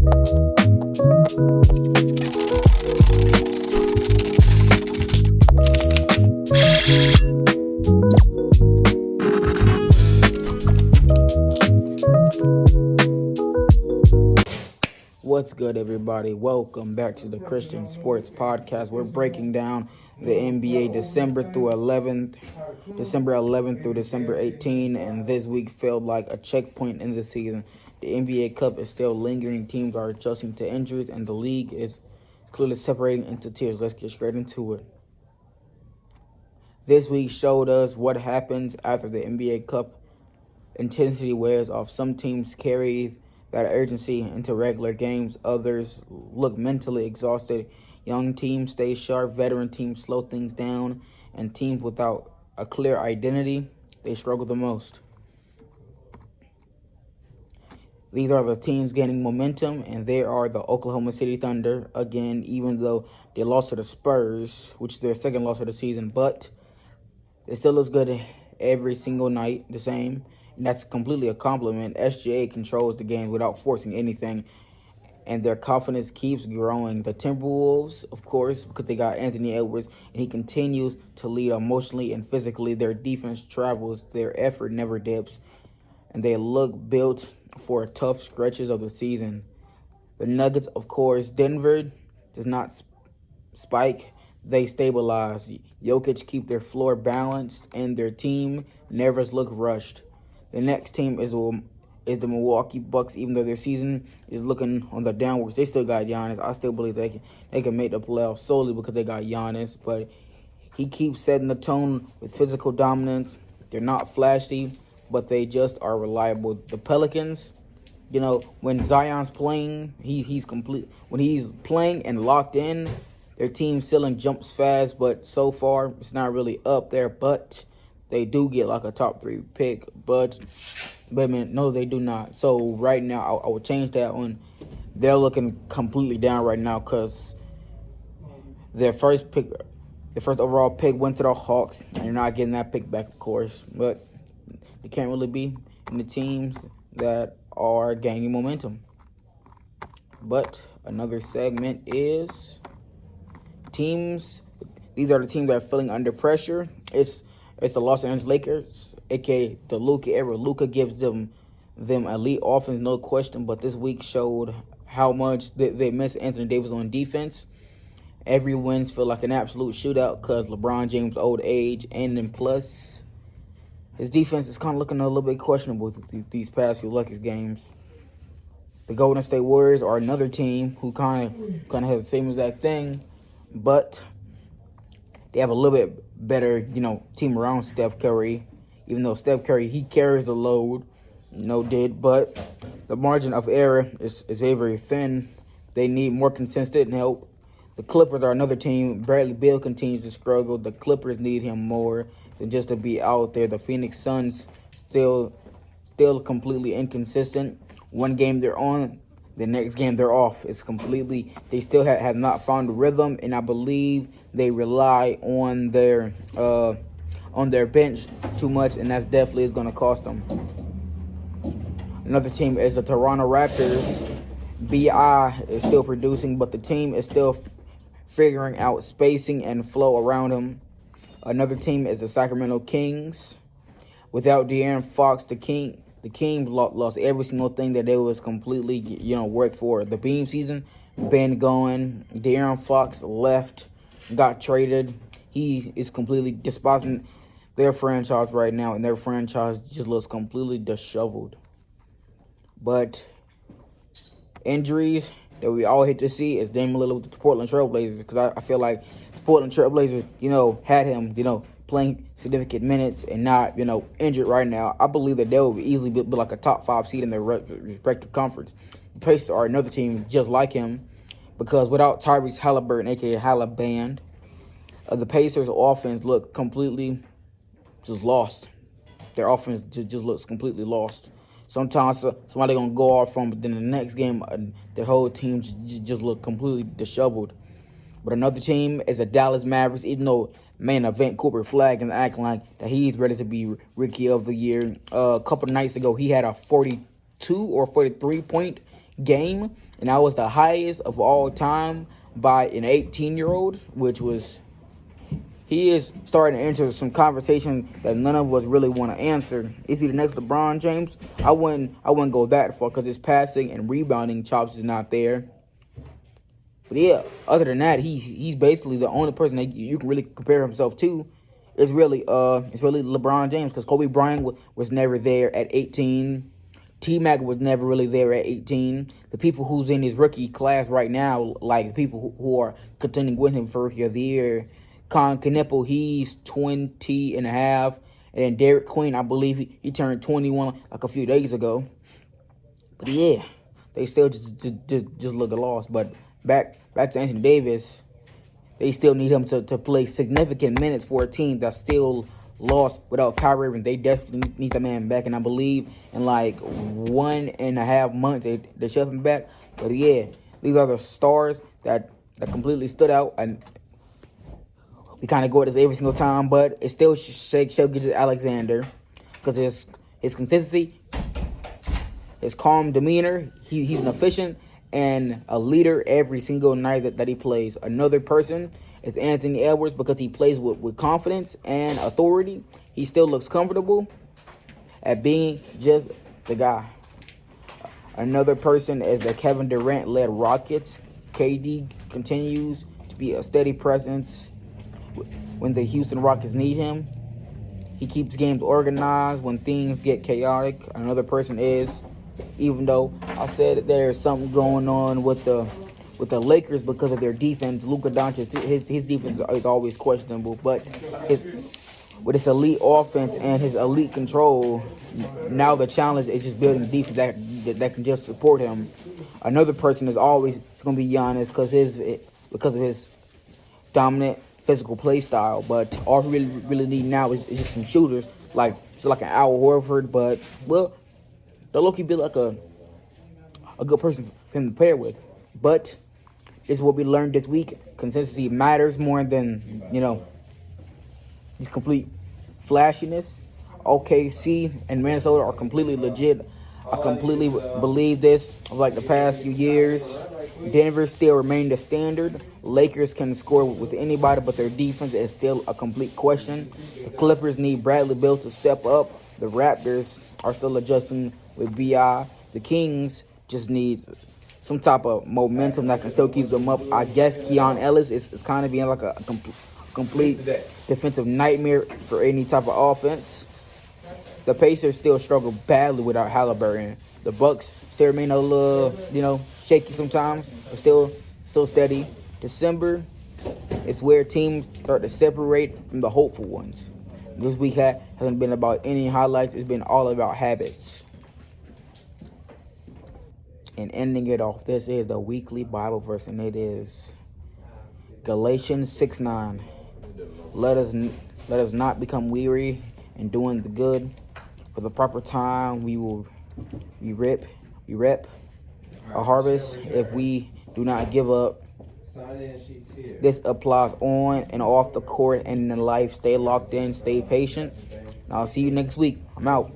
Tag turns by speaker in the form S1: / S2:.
S1: What's good, everybody? Welcome back to the Christian Sports Podcast. We're breaking down the NBA December 11th through December 18th, and this week felt like a checkpoint in the season. The NBA Cup is still lingering, teams are adjusting to injuries, and the league is clearly separating into tiers. Let's get straight into it. This week showed us what happens after the NBA Cup intensity wears off. Some teams carry that urgency into regular games. Others look mentally exhausted. Young teams stay sharp. Veteran teams slow things down. And teams without a clear identity, they struggle the most. These are the teams gaining momentum, and they are the Oklahoma City Thunder. Again, even though they lost to the Spurs, which is their second loss of the season, but it still looks good every single night, the same. And that's completely a compliment. SGA controls the game without forcing anything, and their confidence keeps growing. The Timberwolves, of course, because they got Anthony Edwards, and he continues to lead emotionally and physically. Their defense travels. Their effort never dips, and they look built for tough stretches of the season. The Nuggets, of course, Denver does not spike. They stabilize. Jokic keep their floor balanced, and their team never look rushed. The next team is the Milwaukee Bucks. Even though their season is looking on the downwards, they still got Giannis. I still believe they can make the playoffs solely because they got Giannis. But he keeps setting the tone with physical dominance. They're not flashy, but they just are reliable. The Pelicans, when Zion's playing, he's complete. When he's playing and locked in, their team ceiling jumps fast. But so far, it's not really up there. But they do get like a top 3 pick, but no, they do not. So right now, I would change that one. They're looking completely down right now because their first overall pick went to the Hawks, and you're not getting that pick back, of course. But they can't really be in the teams that are gaining momentum. But another segment is teams. These are the teams that are feeling under pressure. It's the Los Angeles Lakers, a.k.a. the Luka era. Luka gives them elite offense, no question, but this week showed how much they miss Anthony Davis on defense. Every wins feel like an absolute shootout because LeBron James' old age, and then plus his defense is kind of looking a little bit questionable these past few Lakers games. The Golden State Warriors are another team who kind of has the same exact thing, but they have a little bit better, team around Steph Curry. Even though Steph Curry, he carries the load, but the margin of error is very, very thin. They need more consistent help. The Clippers are another team. Bradley Beal continues to struggle. The Clippers need him more than just to be out there. The Phoenix Suns still completely inconsistent. One game they're on, the next game they're off. They still have not found a rhythm, and I believe they rely on their bench too much, and that's definitely is going to cost them. Another team is the Toronto Raptors. B.I. is still producing, but the team is still figuring out spacing and flow around him. Another team is the Sacramento Kings. Without De'Aaron Fox, the Kings lost every single thing that they was completely, worth for. The Beam season been going. De'Aaron Fox left, got traded. He is completely despising their franchise right now, and their franchise just looks completely disheveled. But injuries that we all hate to see is Damian Lillard with the Portland Trailblazers, because I feel like the Portland Trailblazers, had him, playing significant minutes and not, injured right now. I believe that they will easily be like a top 5 seed in their respective conference. The Pacers are another team just like him, because without Tyrese Halliburton, a.k.a. Halliband, the Pacers' offense look completely just lost. Their offense just looks completely lost. Sometimes somebody going to go off from, but then the next game, the whole team just look completely disheveled. But another team is the Dallas Mavericks, even though main event Cooper Flag and acting like that he's ready to be Rookie of the Year. A couple of nights ago, he had a 42 or 43 point game, and that was the highest of all time by an 18-year-old, which was, he is starting to enter some conversation that none of us really want to answer. Is he the next LeBron James? I wouldn't go that far because his passing and rebounding chops is not there. But yeah, other than that, he's basically the only person that you can really compare himself to. It's really LeBron James, because Kobe Bryant was never there at 18. T-Mac was never really there at 18. The people who's in his rookie class right now, like the people who are contending with him for Rookie of the Year, Con Kneppel, he's 20 and a half. And then Derek Queen, I believe he turned 21 like a few days ago. But yeah, they still just look lost. But back to Anthony Davis, they still need him to play significant minutes for a team that's still lost without Kyrie Irving. They definitely need the man back, and I believe in like 1.5 months they shove him back. But yeah, these are the stars that completely stood out, and we kind of go at this every single time, but it's still Shai Gilgeous-Alexander, because his consistency, his calm demeanor, he's an efficient and a leader every single night that he plays. Another person is Anthony Edwards, because he plays with confidence and authority. He still looks comfortable at being just the guy. Another person is the Kevin Durant-led Rockets. KD continues to be a steady presence when the Houston Rockets need him. He keeps games organized when things get chaotic. Another person is, even though I said that there's something going on with the Lakers because of their defense, Luka Doncic, his defense is always questionable. But with his elite offense and his elite control, now the challenge is just building a defense that can just support him. Another person is always going to be Giannis because of his dominant physical play style. But all we really need now is just some shooters, like an Al Horford. But well, they'll look be like a good person for him to pair with. But this is what we learned this week. Consistency matters more than, just complete flashiness. OKC and Minnesota are completely legit. I completely believe this of like the past few years. Denver still remain the standard. Lakers can score with anybody, but their defense is still a complete question. The Clippers need Bradley Beal to step up. The Raptors are still adjusting with B.I. The Kings just need some type of momentum that can still keep them up. I guess Keon Ellis is kind of being like a complete defensive nightmare for any type of offense. The Pacers still struggle badly without Halliburton. The Bucks still remain a little, shaky sometimes, but still steady. December is where teams start to separate from the hopeful ones. This week hasn't been about any highlights. It's been all about habits. And ending it off, this is the weekly Bible verse, and it is Galatians 6:9. Let us not become weary in doing the good. For the proper time we reap a harvest if we do not give up. This applies on and off the court and in life. Stay locked in, stay patient. And I'll see you next week. I'm out.